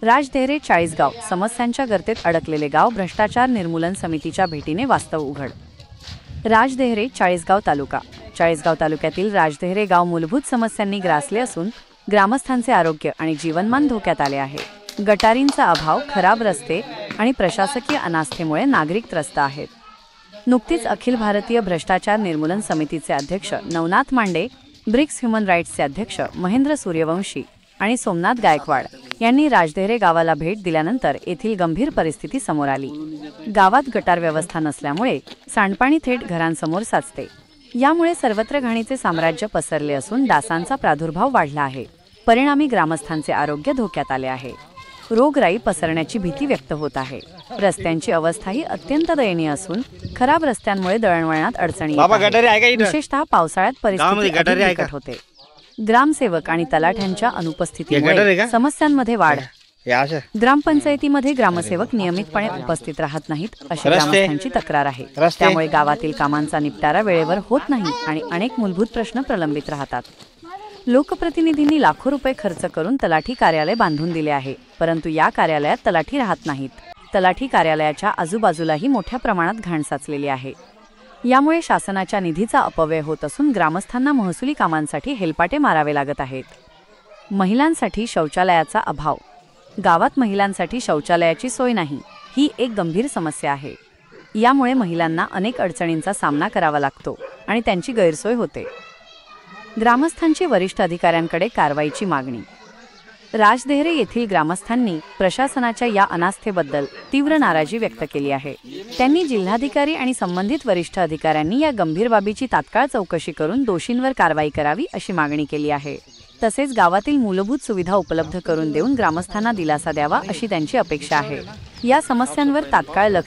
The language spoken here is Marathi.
राजदेहरे चाळीसगाव समस्यांच्या गर्तेत अडकलेले गाव भ्रष्टाचार निर्मूलन समितीच्या भेटीने वास्तव उघड। राजदेहरे चाळीसगाव तालुक्यातील राजदेहरे गाव मूलभूत समस्यांनी ग्रासले असून ग्रामस्थांचे आरोग्य आणि जीवनमान धोक्यात आले आहे। गटारींचा अभाव, खराब रस्ते आणि प्रशासकीय अनास्थेमुळे नागरिक त्रस्त आहेत। नुकतीच अखिल भारतीय भ्रष्टाचार निर्मूलन समितीचे अध्यक्ष नवनाथ मांडे, ब्रिक्स ह्युमन राईट्सचे अध्यक्ष महेंद्र सूर्यवंशी आणि सोमनाथ गायकवाड यांनी राजदेहरे गावाला भेट दिल्यानंतर येथील गंभीर परिस्थिती समोर आली। गावात गटार व्यवस्था नसल्यामुळे सांडपाणी थेट घरांसमोर साचते। यामुळे सर्वत्र घाणीचे साम्राज्य पसरले असून डासांचा प्रादुर्भाव वाढला आहे। परिणामी ग्रामस्थांचे आरोग्य धोक्यात आले आहे। रोगराई पसरण्याची भीती व्यक्त होत आहे। रस्त्यांची अवस्थाही अत्यंत दयनीय असून खराब रस्त्यांमुळे दळणवळणात अडचणी येतात। विशेषतः पावसाळ्यात परिस्थिती बिकट होते। ग्रामसेवक आणि तलाठ्यांच्या अनुपस्थितीमुळे समस्यांमध्ये वाढ। ग्रामपंचायतीमध्ये ग्रामसेवक नियमितपणे उपस्थित राहत नाहीत अशी ग्रामस्थांची तक्रार आहे। त्यामुळे गावातील कामांचा निपटारा वेळेवर होत नाही आणि अनेक मूलभूत प्रश्न प्रलंबित राहतात। लोकप्रतिनिधींनी लाखो रुपये खर्च करून तलाठी कार्यालय बांधून दिले आहे, परंतु या कार्यालयात तलाठी राहत नाहीत। तलाठी कार्यालयाच्या आजूबाजूलाही मोठ्या प्रमाणात घाण साचलेली आहे। यामुळे शासनाच्या निधीचा अपव्यय होत असून ग्रामस्थांना महसुली कामांसाठी हेलपाटे मारावे लागत आहेत। महिलांसाठी शौचालयाचा अभाव। गावात महिलांसाठी शौचालयाची सोय नाही, ही एक गंभीर समस्या आहे। यामुळे महिलांना अनेक अडचणींचा सामना करावा लागतो आणि त्यांची गैरसोय होते। ग्रामस्थांची वरिष्ठ अधिकाऱ्यांकडे कारवाईची मागणी। राजदेहरे येथील ग्रामस्थांनी प्रशासनाच्या या अनास्थेबद्दल तीव्र नाराजी व्यक्त केली आहे। त्यांनी जिल्हाधिकारी आणि संबंधित वरिष्ठ अधिकाऱ्यांनी या गंभीर बाबीची तात्काळ चौकशी करून दोषींवर कारवाई करावी अशी मागणी केली आहे। तसेच गावातील मूलभूत सुविधा उपलब्ध करून देऊन ग्रामस्थांना दिलासा द्यावा अशी त्यांची अपेक्षा आहे। या समस्यांवर तात्काळ लक्ष